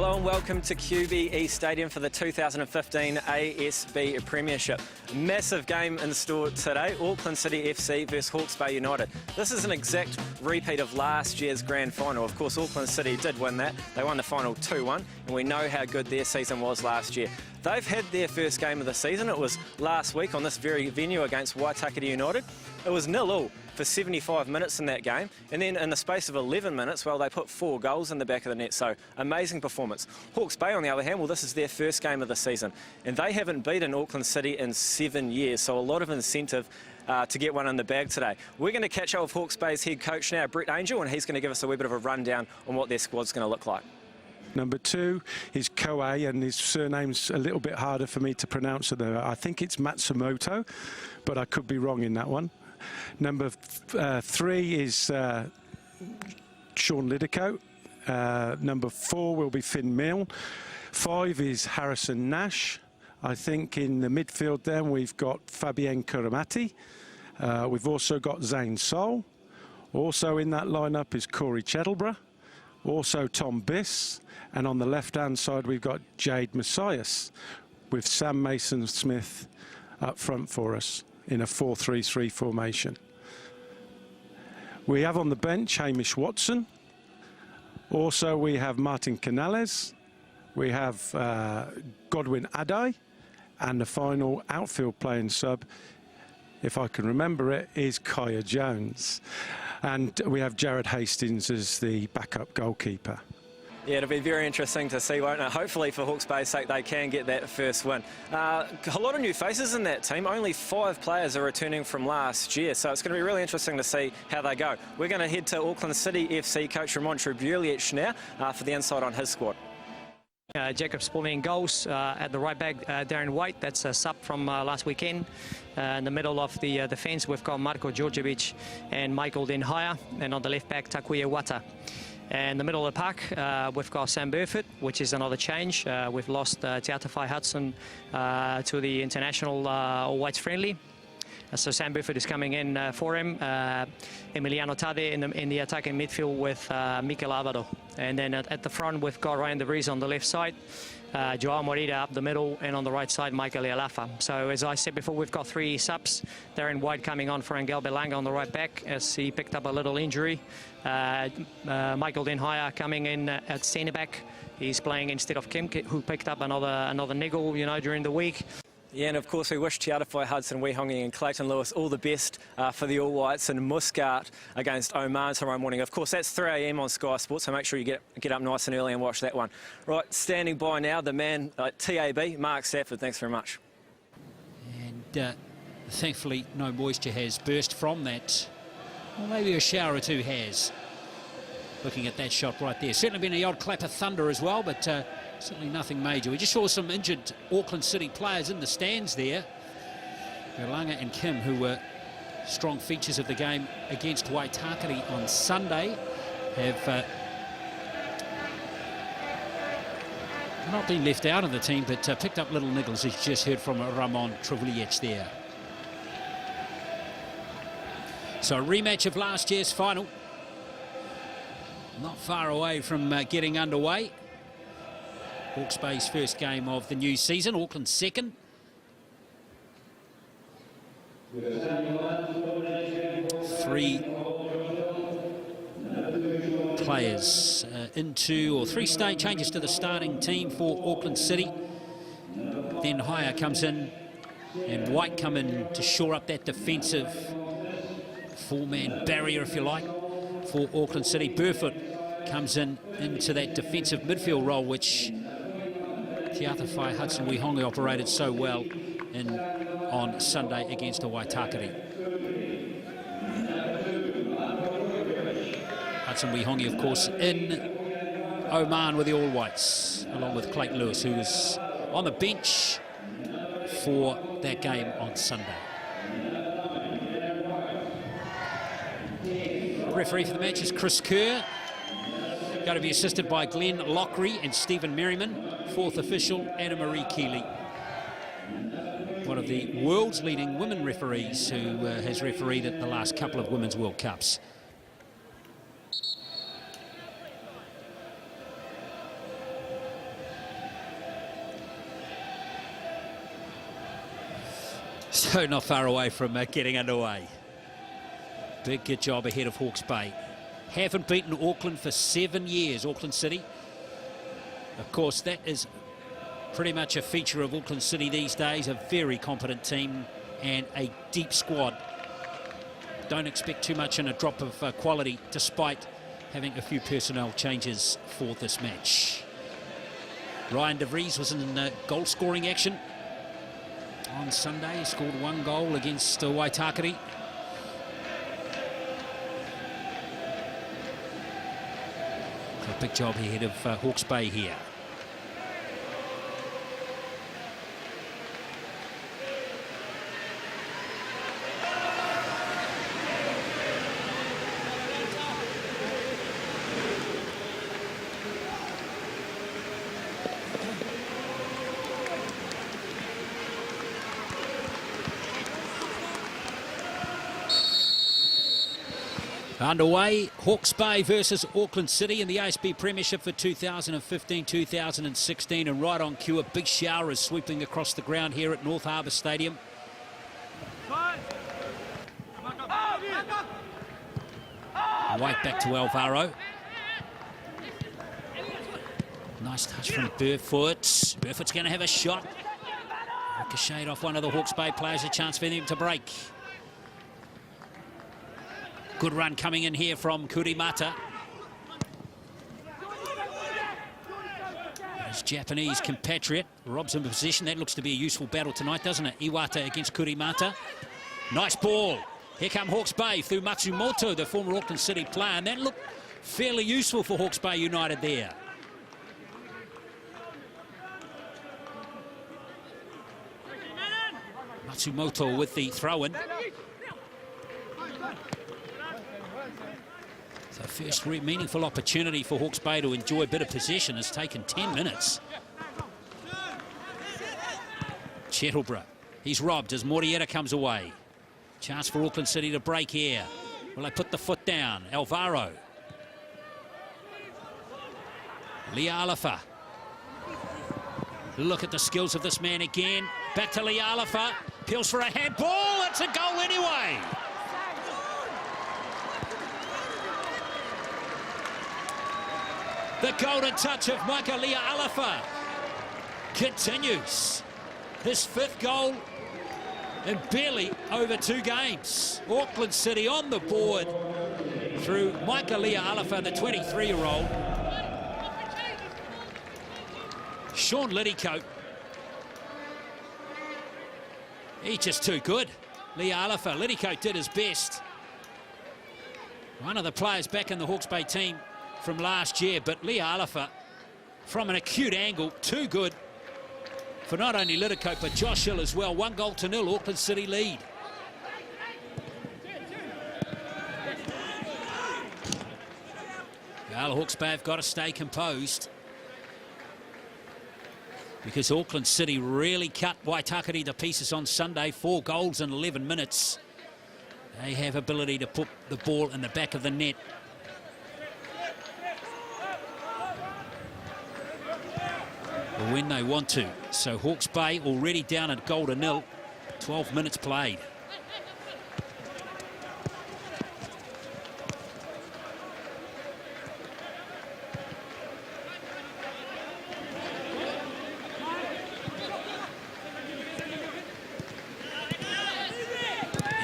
Hello and welcome to QBE Stadium for the 2015 ASB Premiership. Massive game in store today, Auckland City FC versus Hawke's Bay United. This is an exact repeat of last year's grand final. Of course, Auckland City did win that. They won the final 2-1, and we know how good their season was last year. They've had their first game of the season. It was last week on this very venue against Waitakere United. It was 0-0 for 75 minutes in that game, and then in the space of 11 minutes, well, they put 4 goals in the back of the net, so amazing performance. Hawke's Bay, on the other hand, well, this is their first game of the season, and they haven't beaten Auckland City in 7 years, so a lot of incentive to get one in the bag today. We're going to catch up with Hawke's Bay's head coach now, Brett Angel, and he's going to give us a wee bit of a rundown on what their squad's going to look like. Number 2 is Koe, and his surname's a little bit harder for me to pronounce. I think it's Matsumoto, but I could be wrong in that one. Number 3 is Sean Lidico. Number 4 will be Finn Mill. 5 is Harrison Nash. I think in the midfield then we've got Fabien Kuramati. We've also got Zane Sol. Also in that lineup is Corey Chettlebrah. Also Tom Biss. And on the left-hand side, we've got Jade Messias with Sam Mason-Smith up front for us in a 4-3-3 formation. We have on the bench Hamish Watson. Also, we have Martin Canales. We have Godwin Adai. And the final outfield playing sub, if I can remember it, is Kaya Jones. And we have Jared Hastings as the backup goalkeeper. Yeah, it'll be very interesting to see, won't it? Hopefully for Hawke's Bay's sake they can get that first win. A lot of new faces in that team. Only 5 players are returning from last year, so it's going to be really interesting to see how they go. We're going to head to Auckland City FC coach Ramon Trebuliec now for the insight on his squad. Jacob Spaulding goals at the right back, Darren White, that's a sub from last weekend. In the middle of the defence, we've got Marko Djordjevic and Michael Denhaya, and on the left back, Takuya Wata. And in the middle of the park, we've got Sam Burford, which is another change. We've lost Te Atawhai Hudson to the international All Whites friendly. So Sam Burford is coming in for him. Emiliano Tade in the attacking midfield with Mikel Avado. And then at the front, we've got Ryan De Vries on the left side, Joao Morita up the middle, and on the right side, Michael Ialafa. So as I said before, we've got 3 subs. Darren White coming on for Angel Belanga on the right back as he picked up a little injury. Michael Denhaya coming in at centre back. He's playing instead of Kim, who picked up another niggle, you know, during the week. Yeah, and of course we wish Te Atawhai Hudson, Wehongi and Clayton Lewis all the best for the All Whites in Muscat against Oman tomorrow morning. Of course, that's 3 AM on Sky Sports, so make sure you get up nice and early and watch that one. Right, standing by now, the man at TAB, Mark Stafford. Thanks very much. And thankfully, no moisture has burst from that. Well, maybe a shower or 2 has. Looking at that shot right there. Certainly been a odd clap of thunder as well, but certainly nothing major. We just saw some injured Auckland City players in the stands there. Belanga and Kim, who were strong features of the game against Waitakere on Sunday, have not been left out of the team, but picked up little niggles, as you just heard from Ramon Trebuliec there. So a rematch of last year's final. Not far away from getting underway. Hawke's Bay's first game of the new season, Auckland second. 3 players into, or 3 changes to the starting team for Auckland City. Then Haya comes in, and White come in to shore up that defensive 4-man barrier, if you like, for Auckland City. Burfoot comes into that defensive midfield role, which Te Atawhai Hudson Wehongi operated so well on Sunday against Waitakere. Hudson Wehongi, of course, in Oman with the All Whites, along with Clayton Lewis, who was on the bench for that game on Sunday. Referee for the match is Chris Kerr. Going to be assisted by Glenn Lockery and Stephen Merriman. 4th official, Anna Marie Keeley. One of the world's leading women referees who has refereed at the last couple of Women's World Cups. So not far away from getting underway. Big good job ahead of Hawke's Bay. Haven't beaten Auckland for 7 years, Auckland City. Of course, that is pretty much a feature of Auckland City these days. A very competent team and a deep squad. Don't expect too much in a drop of quality, despite having a few personnel changes for this match. Ryan De Vries was in goal-scoring action on Sunday. He scored 1 goal against Waitakere. So a big job ahead of Hawke's Bay here. Underway, Hawke's Bay versus Auckland City in the ACFCvHBU Premiership for 2015-2016, and right on cue, a big shower is sweeping across the ground here at North Harbour Stadium. White back to Alvaro. Nice touch from Burfoot. Burfoot's going to have a shot. Ricocheted off one of the Hawke's Bay players, a chance for them to break. Good run coming in here from Kurimata. His Japanese compatriot robs him of position. That looks to be a useful battle tonight, doesn't it? Iwata against Kurimata. Nice ball. Here come Hawke's Bay through Matsumoto, the former Auckland City player. And that looked fairly useful for Hawke's Bay United there. Matsumoto with the throw-in. So first meaningful opportunity for Hawke's Bay to enjoy a bit of possession has taken 10 minutes. Chettleborough, he's robbed as Morieta comes away. Chance for Auckland City to break here. Will they put the foot down? Alvaro. Lialafa. Look at the skills of this man again. Back to Lialafa. Peels for a handball. It's a goal anyway. The golden touch of Micah Lialafa continues. His 5th goal in barely over 2 games. Auckland City on the board through Micah Lialafa, the 23-year-old. Sean Liddycoat. He's just too good. Lialafa, Liddycoat did his best. One of the players back in the Hawke's Bay team from last year, but Lialafa, from an acute angle, too good for not only Liddycoat but Josh Hill as well. 1-0 Auckland City lead. Well, Hawke's Bay have got to stay composed, because Auckland City really cut Waitakere to pieces on Sunday. 4 goals in 11 minutes. They have ability to put the ball in the back of the net. When they want to. So Hawke's Bay already down at 0-0, 12 minutes played.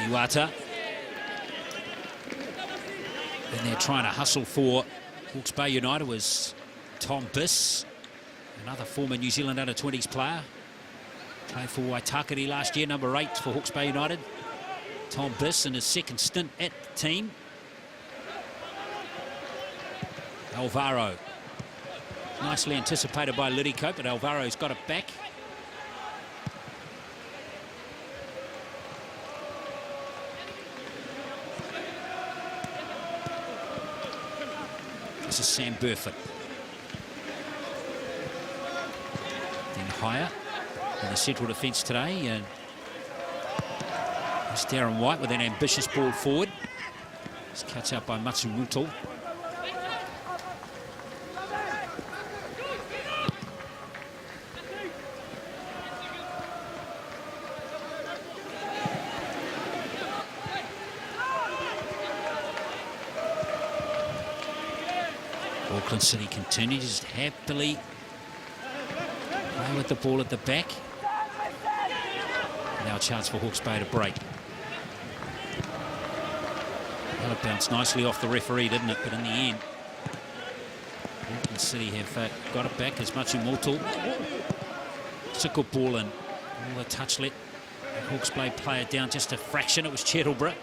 Iwata. And they're trying to hustle for Hawke's Bay United was Tom Biss. Another former New Zealand under-20s player. Played for Waitakere last year, number 8 for Hawke's Bay United. Tom Biss in his 2nd stint at the team. Alvaro. Nicely anticipated by Liddycoat, but Alvaro's got it back. This is Sam Burfoot. Higher in the central defence today, and it's Darren White with an ambitious ball forward. It's cut out by Matsumoto. Auckland City continues happily play with the ball at the back. Now a chance for Hawke's Bay to break. Well, it bounced nicely off the referee, didn't it? But in the end, Auckland City have got it back as Machu Motul. It's a good ball in. All the touch let Hawke's Bay play it down just a fraction. It was Chettleborough.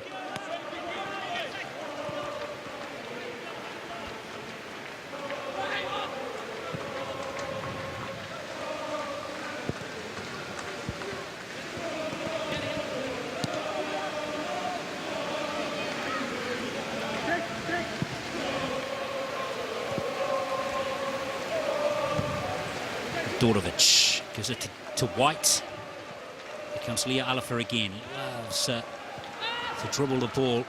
Dordovic gives it to White. Here comes Leah Alifa again. Loves to dribble the ball.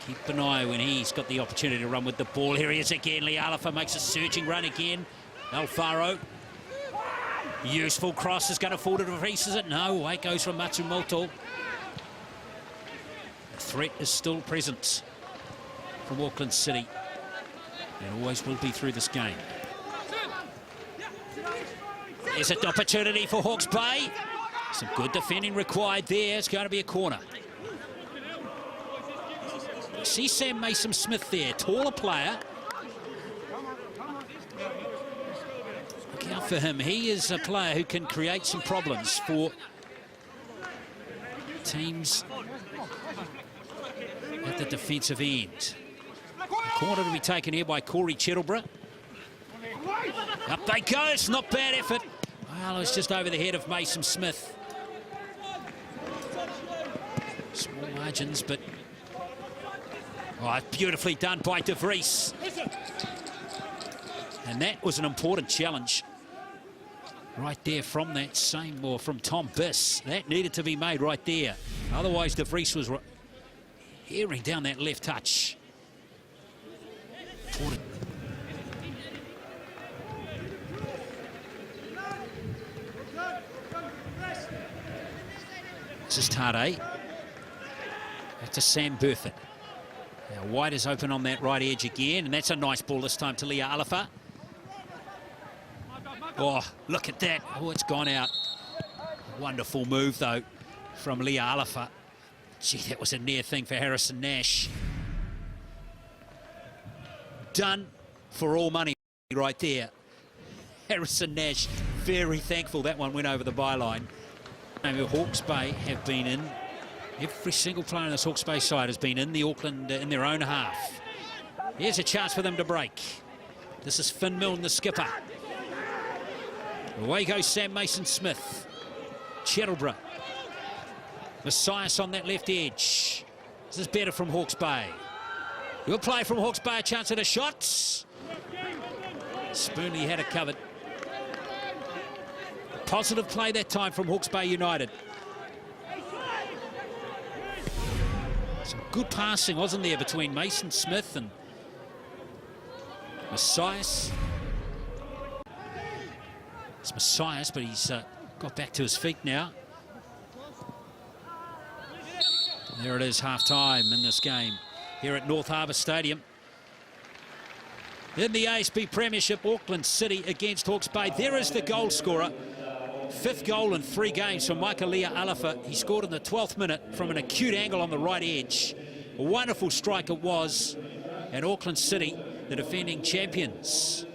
Keep an eye when he's got the opportunity to run with the ball. Here he is again. Leah Alifa makes a surging run again. Alfaro. Useful cross is going to fall to Vries, is it? No, away goes from Matsumoto. The threat is still present from Auckland City. It always will be through this game. There's an opportunity for Hawke's Bay. Some good defending required there. It's going to be a corner. See Sam Mason-Smith there, taller player. Look out for him. He is a player who can create some problems for teams at the defensive end. Corner to be taken here by Corey Chettleborough. Up they go. It's not bad effort. Well, it's just over the head of Mason-Smith. Small margins, but beautifully done by De Vries. And that was an important challenge right there from that same, or from Tom Biss. That needed to be made right there. Otherwise, De Vries was hearing down that left touch. This is Tade. Back to Sam Burford. Now White is open on that right edge again, and that's a nice ball this time to Leah Alifa. Oh, look at that. Oh, it's gone out. Wonderful move, though, from Leah Alifa. Gee, that was a near thing for Harrison Nash. Done for all money right there. Harrison Nash, very thankful that one went over the byline. Hawke's Bay have been in. Every single player on this Hawke's Bay side has been in the Auckland in their own half. Here's a chance for them to break. This is Finn Milne, the skipper. Away goes Sam Mason-Smith. Chettleborough. Messias on that left edge. This is better from Hawke's Bay. Good play from Hawke's Bay, a chance at a shot. Spoonley had it covered. Positive play that time from Hawke's Bay United. Some good passing, wasn't there, between Mason-Smith and Messias. It's Messias, but he's got back to his feet now. There it is, half-time in this game here at North Harbour Stadium. In the ASB Premiership, Auckland City against Hawke's Bay. There is the goal scorer. 5th goal in 3 games from Michael Leah Alifa. He scored in the 12th minute from an acute angle on the right edge. A wonderful strike it was. And Auckland City, the defending champions.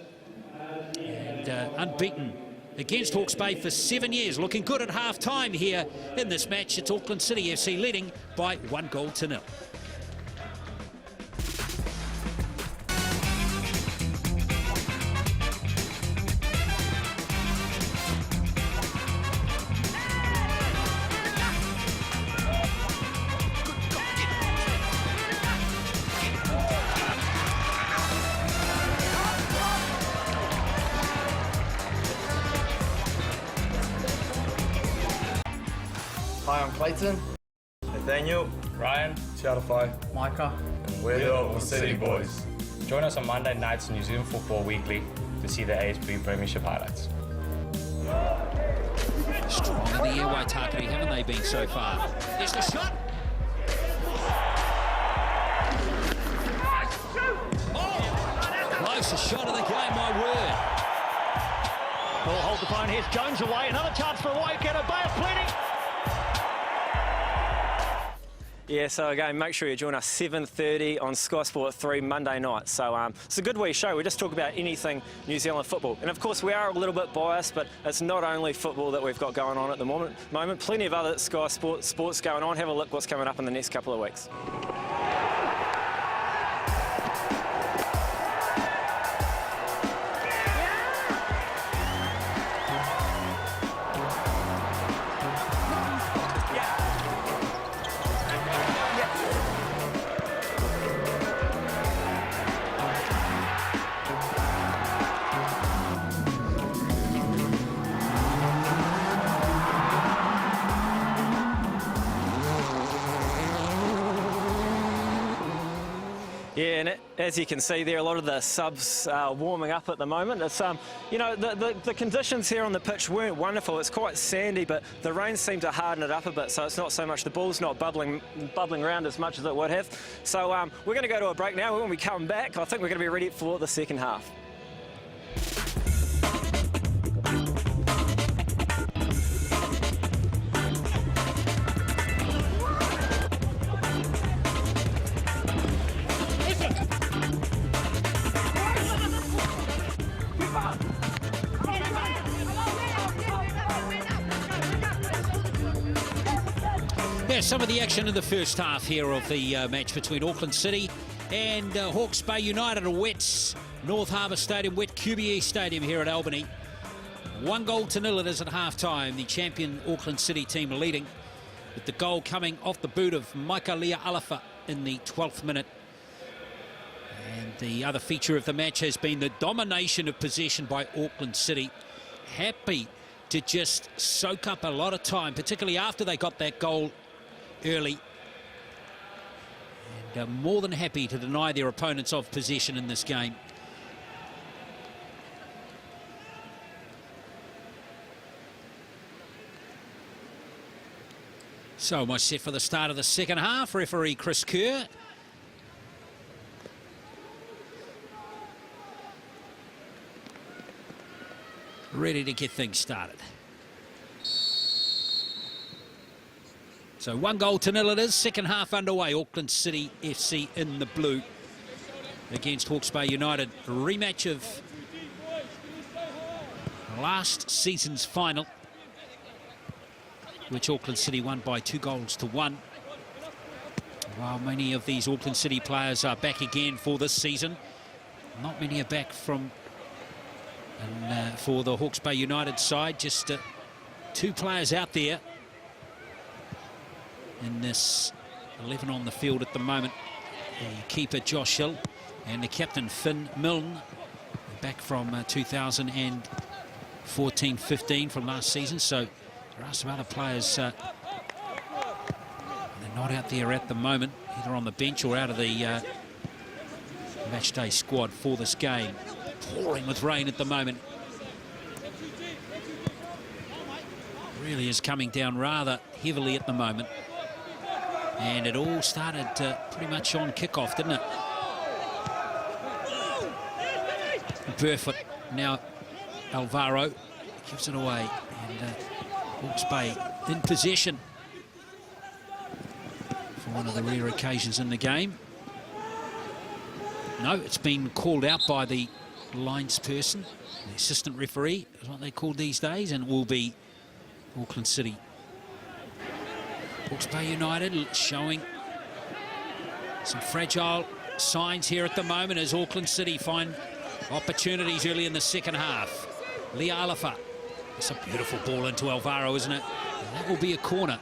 And unbeaten against Hawke's Bay for 7 years. Looking good at half-time here in this match. It's Auckland City FC leading by 1-0. Hi, I'm Clayton. Nathaniel. Ryan. Shadowfly. Micah. And we're the Auckland City boys. Join us on Monday nights New Zealand Football Weekly to see the ASB Premiership highlights. Strong in the air, Waitakere, haven't they been so far? There's the shot. Oh, closest shot of the game. microphone. Here's Jones away. Another chance for White. Get a Bay of Plenty. Yeah, so again, make sure you join us 7:30 on Sky Sport 3 Monday night. So it's a good wee show. We just talk about anything New Zealand football. And of course, we are a little bit biased, but it's not only football that we've got going on at the moment. Plenty of other Sky sports going on. Have a look what's coming up in the next couple of weeks. Yeah, and as you can see there, a lot of the subs are warming up at the moment. It's you know, the conditions here on the pitch weren't wonderful. It's quite sandy, but the rain seemed to harden it up a bit, so it's not so much, the ball's not bubbling around as much as it would have. So we're going to go to a break now. When we come back, I think we're going to be ready for the second half. Yeah, some of the action in the first half here of the match between Auckland City and Hawke's Bay United at Wets North Harbour Stadium, Wet QBE Stadium here at Albany. 1-0 it is at half-time. The champion Auckland City team leading, with the goal coming off the boot of Maika Lea'alafa in the 12th minute. And the other feature of the match has been the domination of possession by Auckland City. Happy to just soak up a lot of time, particularly after they got that goal early. And more than happy to deny their opponents of possession in this game. So my set for the start of the second half, referee Chris Kerr. Ready to get things started. So 1-0 it is, second half underway. Auckland City FC in the blue against Hawke's Bay United. A rematch of last season's final, which Auckland City won by 2-1. While many of these Auckland City players are back again for this season, not many are back from for the Hawke's Bay United side. Just 2 players out there in this 11 on the field at the moment. The keeper Josh Hill and the captain Finn Milne, back from 2014-15 from last season. So there are some other players they're not out there at the moment, either on the bench or out of the match day squad for this game. Pouring with rain at the moment. Really is coming down rather heavily at the moment. And it all started pretty much on kickoff, didn't it? Barefoot now, Alvaro gives it away, and Hawke's Bay in possession for one of the rare occasions in the game. No, it's been called out by the linesperson, the assistant referee is what they call these days, and will be Auckland City. Hawke's Bay United showing some fragile signs here at the moment as Auckland City find opportunities early in the second half. Lea'alafa, it's a beautiful ball into Alvaro, isn't it? And that will be a corner.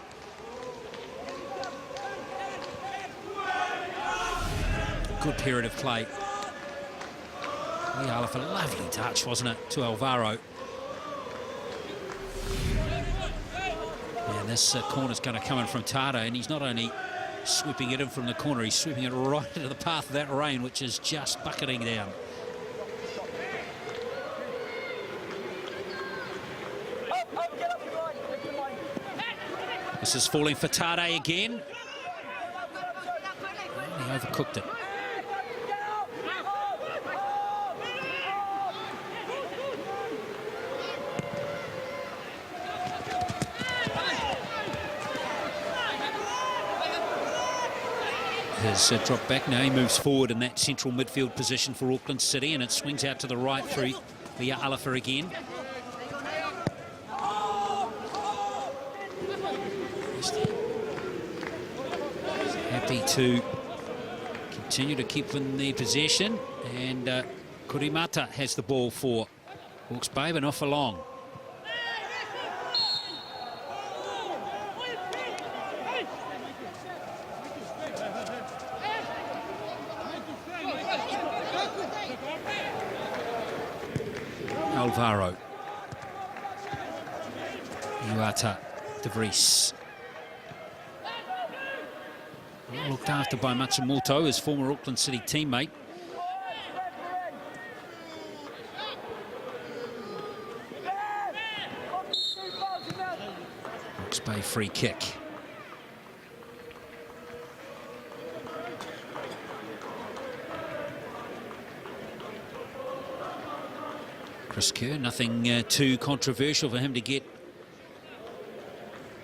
Good period of play. Lea'alafa, lovely touch, wasn't it, to Alvaro. And this corner's going to come in from Tata, and he's not only sweeping it in from the corner, he's sweeping it right into the path of that rain, which is just bucketing down. This is falling for Tade again. He overcooked it. has dropped back. Now he moves forward in that central midfield position for Auckland City, and it swings out to the right through Leah Alifa again. Happy to continue to keep in the possession, and Kurimata has the ball for Hawke's Bay, and off along. Alvaro. Iwata De Vries. Well looked after by Matsumoto, his former Auckland City teammate. Hawke's Bay free kick. Chris Kerr, nothing too controversial for him to get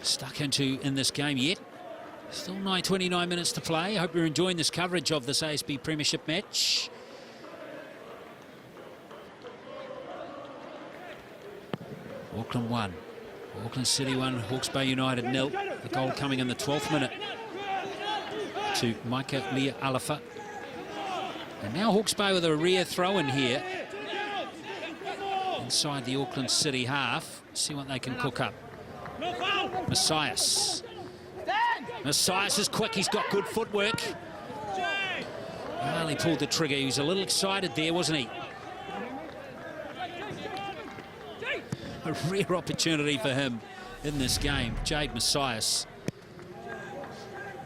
stuck into in this game yet. Still 29 minutes to play. I hope you're enjoying this coverage of this ASB Premiership match. Auckland 1, Auckland City 1, Hawke's Bay United 0. The goal coming in the 12th minute to Micah Leah Alifa. And now Hawke's Bay with a rear throw in here. Inside the Auckland City half. See what they can cook up. Messias. Messias is quick, he's got good footwork. Well, he pulled the trigger. He was a little excited there, wasn't he? A rare opportunity for him in this game. Jade Messias,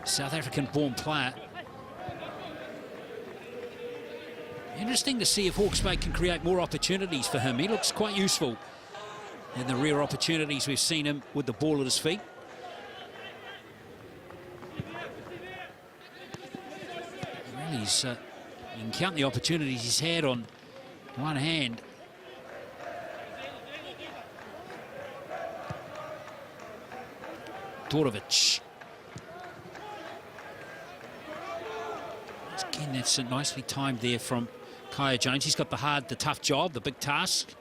South African-born player. Interesting to see if Hawke's Bay can create more opportunities for him. He looks quite useful in the rare opportunities we've seen him with the ball at his feet. Really, you can count the opportunities he's had on one hand. Torovic. Again, that's nicely timed there from Kaya Jones. He's got the tough job, the big task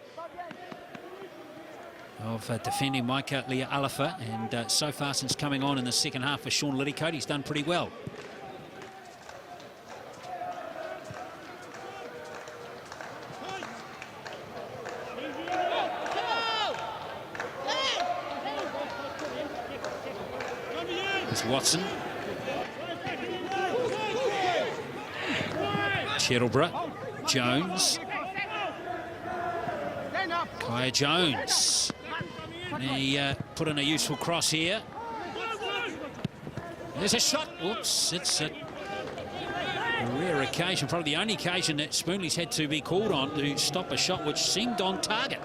of defending Micah Leah Alifa, and so far since coming on in the second half for Sean Liddycoat, he's done pretty well. There's Watson. Cheddleborough. Jones. Kaya Jones. And he put in a useful cross here. There's a shot. Oops, it's a rare occasion, probably the only occasion that Spoonley's had to be called on to stop a shot which seemed on target.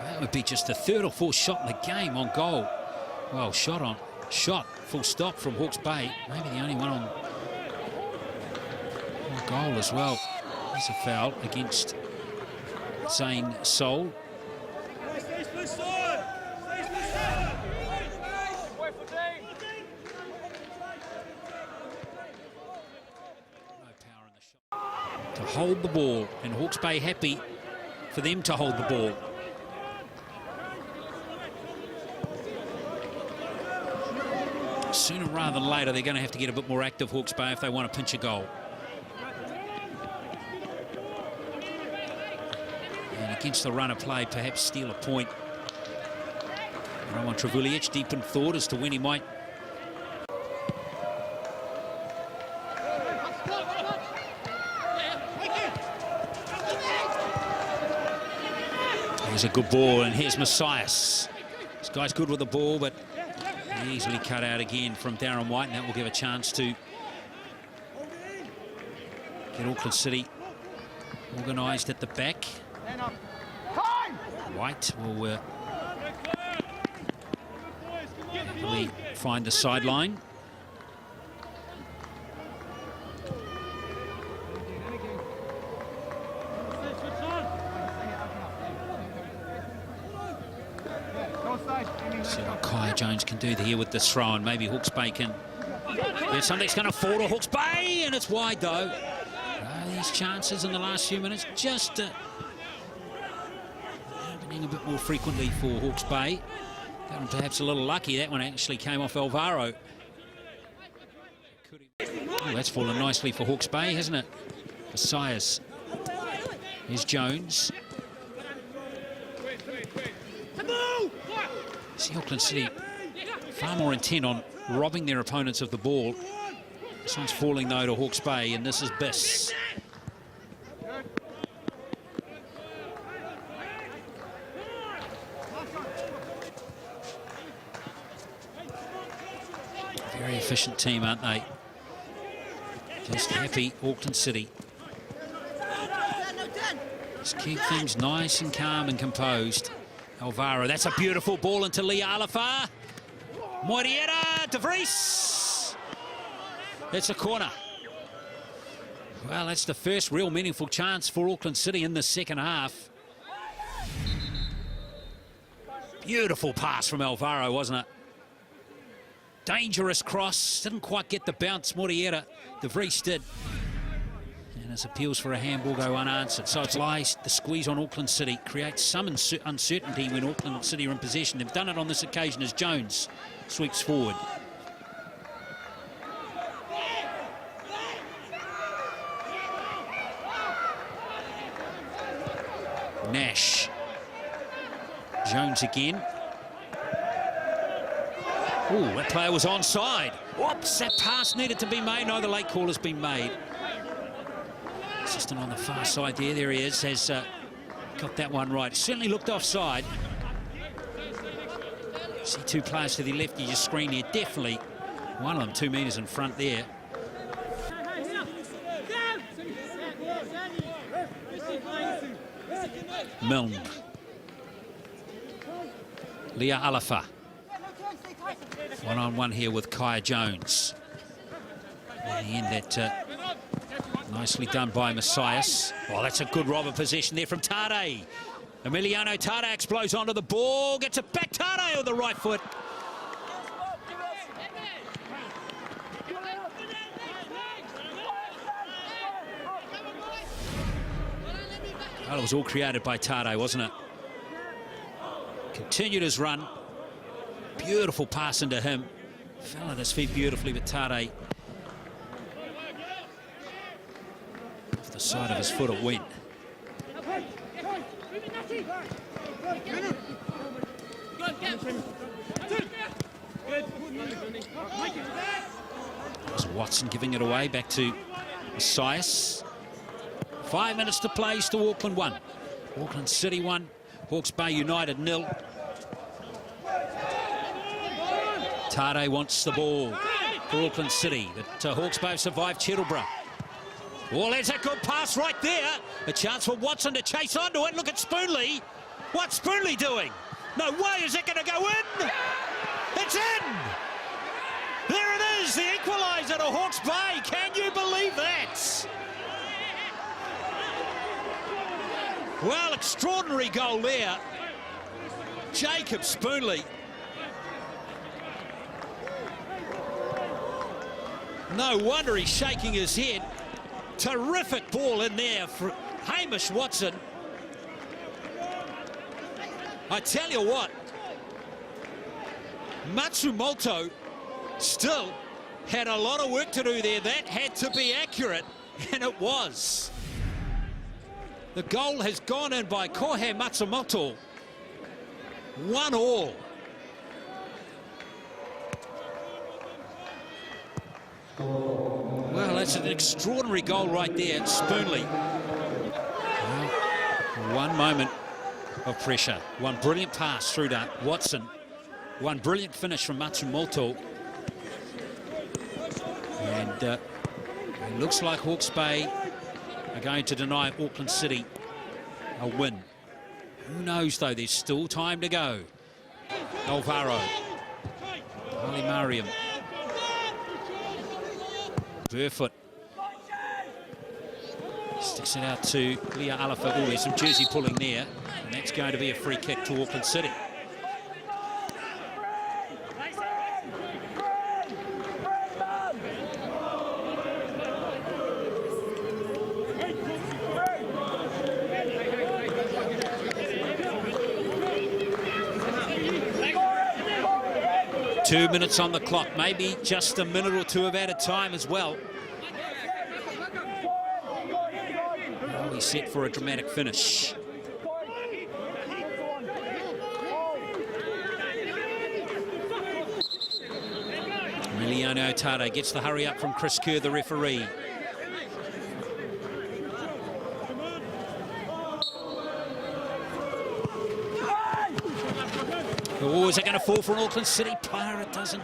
That would be just the third or fourth shot in the game on goal. Well, shot, full stop from Hawke's Bay. Maybe the only one on goal as well. There's a foul against Zane Sol. No power in the shot. To hold the ball, and Hawke's Bay happy for them to hold the ball. Sooner rather than later, they're going to have to get a bit more active, Hawke's Bay, if they want to pinch a goal. And against the run of play, perhaps steal a point. Roman Trevulic deep in thought as to when he might. Here's a good ball, and here's Messias. This guy's good with the ball, but easily cut out again from Darren White, and that will give a chance to get Auckland City organised at the back. White will happily find the sideline. See what Kaya Jones can do here with this throw, and maybe Hawke's Bay can... Something's going to fall to Hawke's Bay, and it's wide though. These chances in the last few minutes just happening a bit more frequently for Hawke's Bay. Got perhaps a little lucky. That one actually came off Alvaro. Oh, that's fallen nicely for Hawke's Bay, hasn't it? Messiahs. Here's Jones. See Auckland City far more intent on robbing their opponents of the ball. This one's falling though to Hawke's Bay, and this is Biss. Very efficient team, aren't they? Just happy Auckland City. Just keep things nice and calm and composed. Alvaro, that's a beautiful ball into Leah Alafa. Moriera, De Vries. It's a corner. Well, that's the first real meaningful chance for Auckland City in the second half. Beautiful pass from Alvaro, wasn't it? Dangerous cross. Didn't quite get the bounce, Moriera. De Vries did. And his appeals for a handball go unanswered. So it's lies. The squeeze on Auckland City creates some uncertainty when Auckland City are in possession. They've done it on this occasion as Jones sweeps forward. Nash. Jones again. Oh, that player was onside. Whoops, that pass needed to be made. No, the late call has been made. Assistant on the far side there. There he is. Has got that one right. Certainly looked offside. See two players to the left of your screen here. Definitely one of them 2 metres in front there. Milne. Leah Alafa. One-on-one here with Kaya Jones. In the end, that nicely done by Messiahs. Oh, that's a good rob of possession there from Tade. Emiliano Tade explodes onto the ball, gets it back. Tade on the right foot. Well, it was all created by Tade, wasn't it? Continued his run. Beautiful pass into him. Fell at his feet beautifully, but Tade, off the side of his foot it went. There's Watson giving it away back to Messiahs. 5 minutes to play, still Auckland 1. Auckland City 1, Hawke's Bay United 0. Tade wants the ball for Auckland City, but Hawke's Bay survived Cheddleborough. Well, there's a good pass right there. A chance for Watson to chase onto it. Look at Spoonley. What's Spoonley doing? No way is it going to go in. It's in. There it is, the equaliser to Hawke's Bay. Can you believe that? Well, extraordinary goal there. Jacob Spoonley. No wonder he's shaking his head. Terrific ball in there for Hamish Watson. I tell you what, Matsumoto still had a lot of work to do there. That had to be accurate, and it was. The goal has gone in by Kohei Matsumoto. 1-1. Well, that's an extraordinary goal right there. Spoonley. Well, one moment of pressure. One brilliant pass through to Watson. One brilliant finish from Matsumoto. And it looks like Hawke's Bay are going to deny Auckland City a win. Who knows, though? There's still time to go. Alvaro. Ali Mariam. Burfoot. Sticks it out to Leah Alafa. Oh, there's some jersey pulling there. And that's going to be a free kick to Auckland City. 2 minutes on the clock, maybe just a minute or two of added time as well. Oh, he's set for a dramatic finish. Emiliano Tade gets the hurry up from Chris Kerr, the referee. Oh, is it going to fall for an Auckland City player? It doesn't.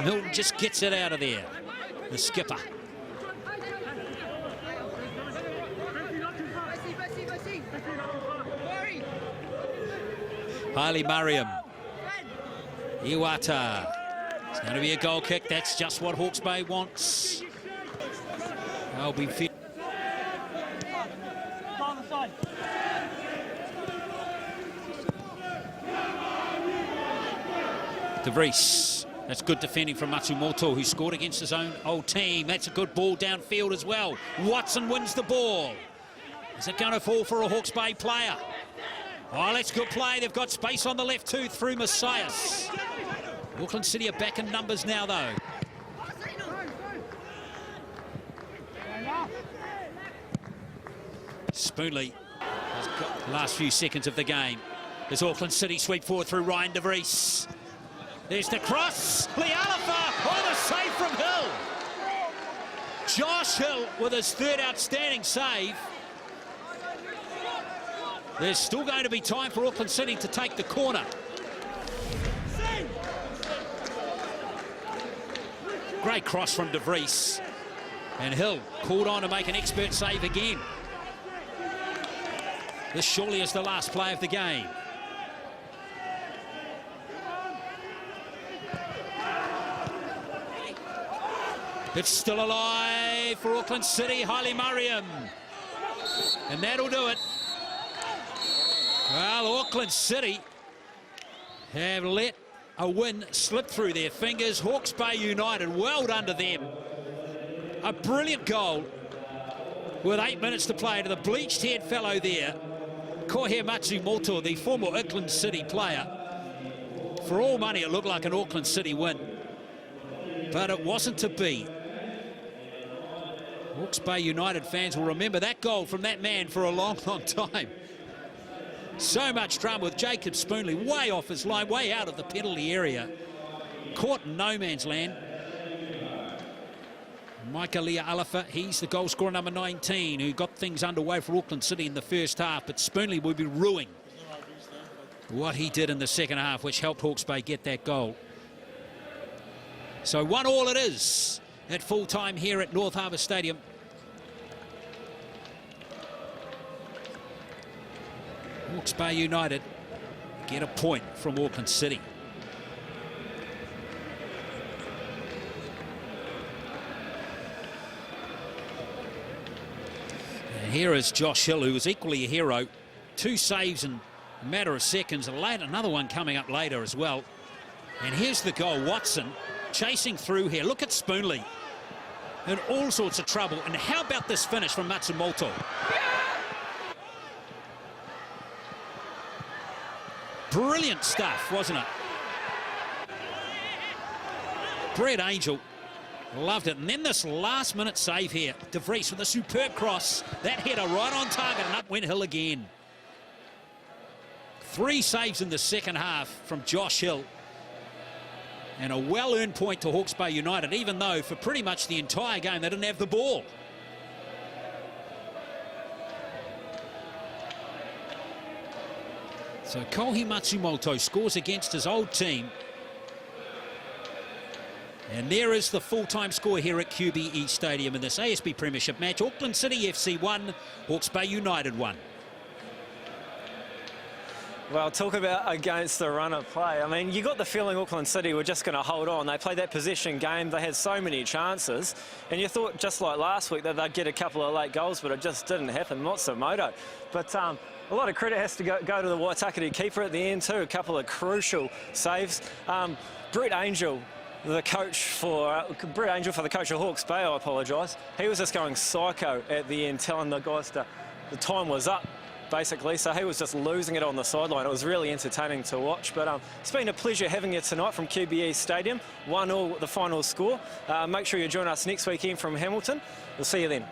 Milton just gets it out of there, the skipper. Haile Mariam. Iwata. It's going to be a goal kick. That's just what Hawke's Bay wants. They'll be fit. De Vries. That's good defending from Matsumoto, who scored against his own old team. That's a good ball downfield as well. Watson wins the ball. Is it going to fall for a Hawke's Bay player? Oh, that's good play. They've got space on the left too through Messias. Auckland City are back in numbers now, though. Spoonley has got the last few seconds of the game. There's Auckland City sweep forward through Ryan De Vries. There's the cross. Lealifa. Oh, the save from Hill. Josh Hill with his third outstanding save. There's still going to be time for Auckland City to take the corner. Great cross from De Vries. And Hill called on to make an expert save again. This surely is the last play of the game. It's still alive for Auckland City. Haile Mariam. And that'll do it. Well, Auckland City have let a win slip through their fingers. Hawke's Bay United, well done to them. A brilliant goal with 8 minutes to play to the bleached-haired fellow there, Kohei Matsumoto, the former Auckland City player. For all money, it looked like an Auckland City win, but it wasn't to be. Hawke's Bay United fans will remember that goal from that man for a long, long time. So much drama with Jacob Spoonley way off his line, way out of the penalty area. Caught in no man's land. Micah Lealifa, he's the goal scorer number 19, who got things underway for Auckland City in the first half, but Spoonley will be ruining what he did in the second half, which helped Hawke's Bay get that goal. So 1-1 it is at full time here at North Harbour Stadium. Hawke's Bay United get a point from Auckland City. And here is Josh Hill, who was equally a hero. 2 saves in a matter of seconds, and another one coming up later as well. And here's the goal. Watson chasing through here. Look at Spoonley in all sorts of trouble. And how about this finish from Matsumoto? Brilliant stuff, wasn't it? Brett Angel loved it. And then this last-minute save here. De Vries with a superb cross. That header right on target, and up went Hill again. 3 saves in the second half from Josh Hill. And a well-earned point to Hawke's Bay United, even though for pretty much the entire game they didn't have the ball. So Kohei Matsumoto scores against his old team. And there is the full-time score here at QBE Stadium in this ASB Premiership match. Auckland City FC 1, Hawke's Bay United 1. Well, talk about against the run of play. I mean, you got the feeling Auckland City were just going to hold on. They played that possession game. They had so many chances. And you thought, just like last week, that they'd get a couple of late goals, but it just didn't happen. Matsumoto. But a lot of credit has to go to the Waitakere keeper at the end too. A couple of crucial saves. Brett Angel, the coach for the coach of Hawke's Bay, I apologise. He was just going psycho at the end, telling the guys the time was up. basically, so he was just losing it on the sideline. It was really entertaining to watch, but it's been a pleasure having you tonight from QBE Stadium. 1-1 the final score. Make sure you join us next weekend from Hamilton. We'll see you then.